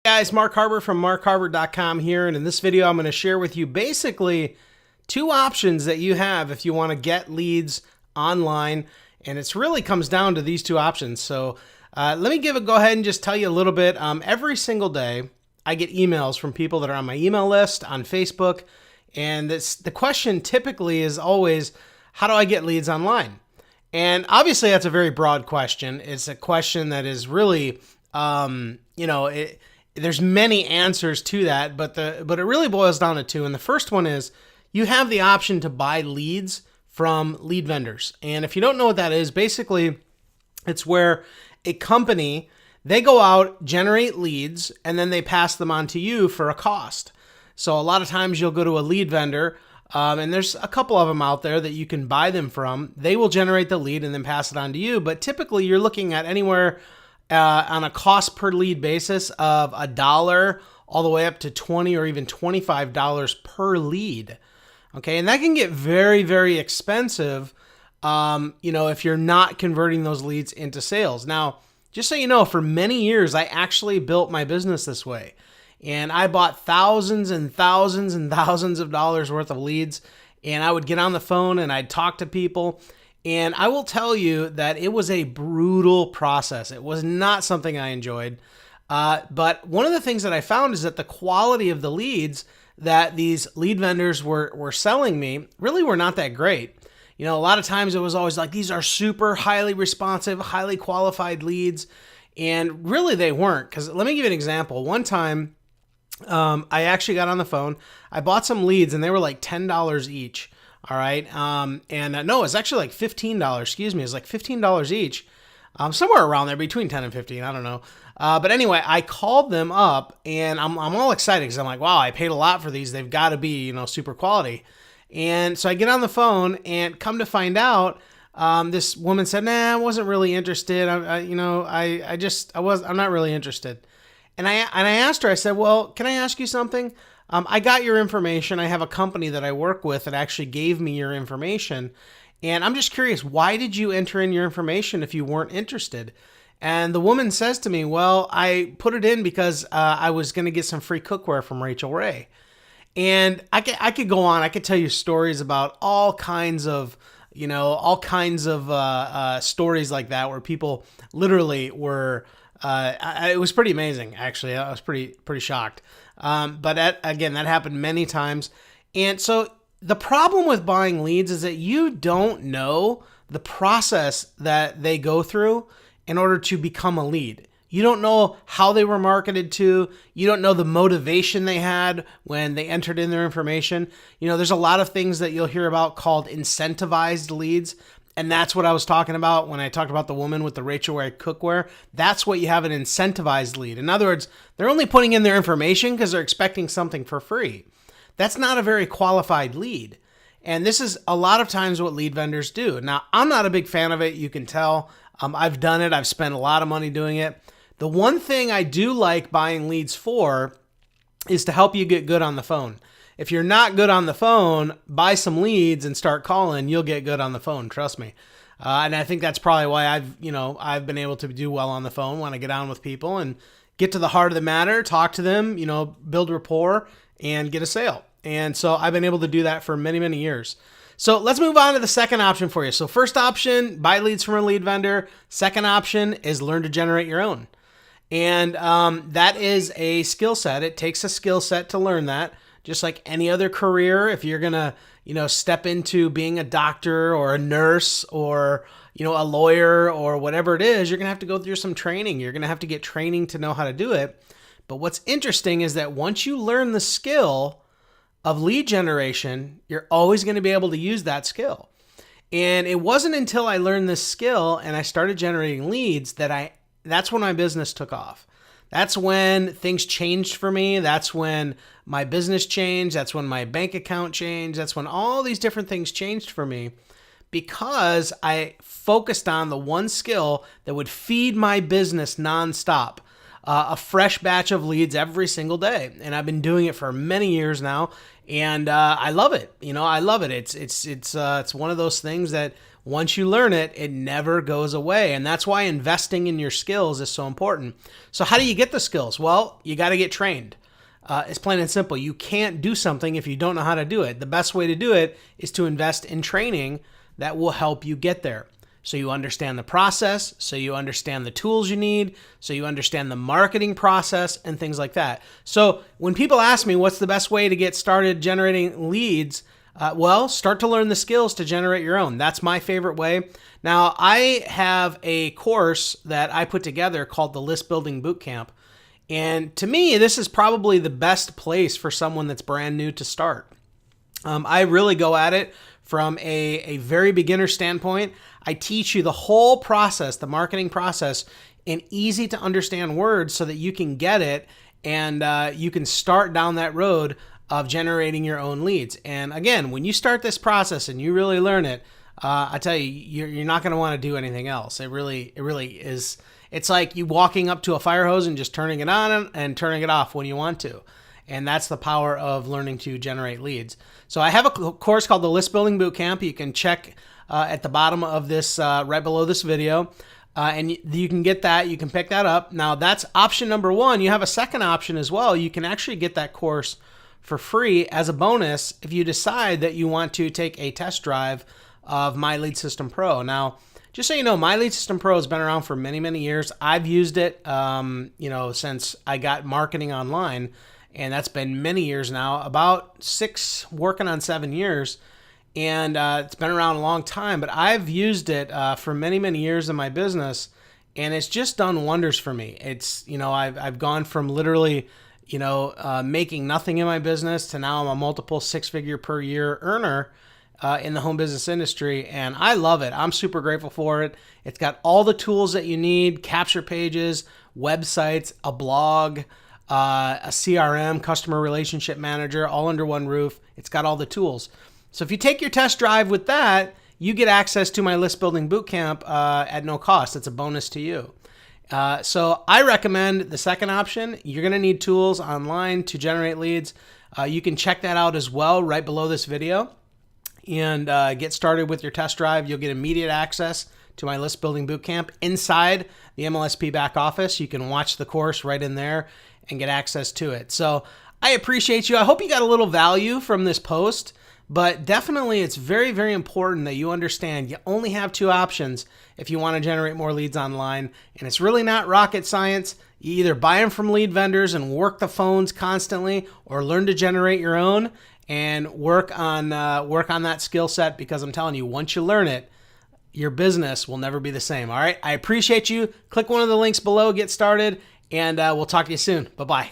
Guys, Mark Harbert from markharbert.com here, and in this video I'm going to share with you basically two options that you have if you want to get leads online, and it really comes down to these two options. So let me go ahead and just tell you a little bit. Every single day I get emails from people that are on my email list on Facebook, and the question typically is always, how do I get leads online? And obviously that's a very broad question. It's a question that is really, there's many answers to that, but it really boils down to two. And the first one is you have the option to buy leads from lead vendors. And if you don't know what that is, basically it's where a company, they go out, generate leads, and then they pass them on to you for a cost. So a lot of times you'll go to a lead vendor, and there's a couple of them out there that you can buy them from. They will generate the lead and then pass it on to you. But typically you're looking at anywhere on a cost per lead basis of $1 all the way up to $20 or even $25 per lead. Okay, and that can get very, very expensive, if you're not converting those leads into sales. Now, just so you know, for many years, I actually built my business this way. And I bought thousands and thousands and thousands of dollars worth of leads. And I would get on the phone and I'd talk to people. And I will tell you that it was a brutal process. It was not something I enjoyed. But one of the things that I found is that the quality of the leads that these lead vendors were selling me really were not that great. A lot of times it was always like, these are super highly responsive, highly qualified leads. And really they weren't. Because let me give you an example. One time I actually got on the phone. I bought some leads and they were like $10 each. All right. No, it's actually like $15. Excuse me. It's like $15 each. Somewhere around there between 10 and 15. I don't know. But anyway, I called them up and I'm all excited because I'm like, wow, I paid a lot for these. They've got to be, super quality. And so I get on the phone and come to find out, this woman said, nah, I wasn't really interested. I'm not really interested. And I asked her, I said, well, can I ask you something? I got your information. I have a company that I work with that actually gave me your information. And I'm just curious, why did you enter in your information if you weren't interested? And the woman says to me, well, I put it in because I was going to get some free cookware from Rachel Ray. And I could go on. I could tell you stories about all kinds of stories like that where people literally were, it was pretty amazing, actually. I was pretty shocked. But again, that happened many times. And so the problem with buying leads is that you don't know the process that they go through in order to become a lead. You don't know how they were marketed to. You don't know the motivation they had when they entered in their information. There's a lot of things that you'll hear about called incentivized leads. And that's what I was talking about when I talked about the woman with the Rachel Ray cookware. That's what you have, an incentivized lead. In other words, they're only putting in their information because they're expecting something for free. That's not a very qualified lead. And this is a lot of times what lead vendors do. Now, I'm not a big fan of it. You can tell. I've done it. I've spent a lot of money doing it. The one thing I do like buying leads for is to help you get good on the phone. If you're not good on the phone, buy some leads and start calling. You'll get good on the phone. Trust me. And I think that's probably why I've been able to do well on the phone when I get on with people and get to the heart of the matter, talk to them, build rapport and get a sale. And so I've been able to do that for many, many years. So let's move on to the second option for you. So first option, buy leads from a lead vendor. Second option is learn to generate your own. And that is a skill set. It takes a skill set to learn that. Just like any other career, if you're going to, step into being a doctor or a nurse or, a lawyer or whatever it is, you're going to have to go through some training. You're going to have to get training to know how to do it. But what's interesting is that once you learn the skill of lead generation, you're always going to be able to use that skill. And it wasn't until I learned this skill and I started generating leads that's when my business took off. That's when things changed for me. That's when my business changed. That's when my bank account changed. That's when all these different things changed for me because I focused on the one skill that would feed my business nonstop. A fresh batch of leads every single day. And I've been doing it for many years now. And I love it. I love it. It's one of those things that once you learn it, it never goes away. And that's why investing in your skills is so important. So how do you get the skills? Well, you got to get trained. It's plain and simple. You can't do something if you don't know how to do it. The best way to do it is to invest in training that will help you get there. So you understand the process, so you understand the tools you need, so you understand the marketing process and things like that. So when people ask me what's the best way to get started generating leads, well, start to learn the skills to generate your own. That's my favorite way. Now, I have a course that I put together called the List Building Bootcamp. And to me, this is probably the best place for someone that's brand new to start. I really go at it from a very beginner standpoint. I teach you the whole process, the marketing process, in easy to understand words so that you can get it and you can start down that road of generating your own leads. And again, when you start this process and you really learn it, I tell you, you're not going to want to do anything else. It really is. It's like you walking up to a fire hose and just turning it on and turning it off when you want to. And that's the power of learning to generate leads. So I have a course called the List Building Bootcamp. You can check at the bottom of this, right below this video. And you can get that. You can pick that up. Now, that's option number one. You have a second option as well. You can actually get that course for free as a bonus if you decide that you want to take a test drive of My Lead System Pro. Now, just so you know, My Lead System Pro has been around for many, many years. I've used it, since I got marketing online, and that's been many years now, about 6, working on 7 years. And it's been around a long time, but I've used it for many, many years in my business, and it's just done wonders for me. It's, I've gone from literally, making nothing in my business to now I'm a multiple 6-figure per year earner in the home business industry, and I love it. I'm super grateful for it. It's got all the tools that you need: capture pages, websites, a blog, a CRM, customer relationship manager, all under one roof. It's got all the tools. So if you take your test drive with that, you get access to my List Building Bootcamp at no cost. It's a bonus to you. So I recommend the second option. You're going to need tools online to generate leads. You can check that out as well right below this video and get started with your test drive. You'll get immediate access to my List Building Bootcamp inside the MLSP back office. You can watch the course right in there and get access to it. So I appreciate you. I hope you got a little value from this post. But definitely, it's very, very important that you understand you only have 2 options if you want to generate more leads online. And it's really not rocket science. You either buy them from lead vendors and work the phones constantly, or learn to generate your own and work on that skill set, because I'm telling you, once you learn it, your business will never be the same. All right. I appreciate you. Click one of the links below, get started, and we'll talk to you soon. Bye-bye.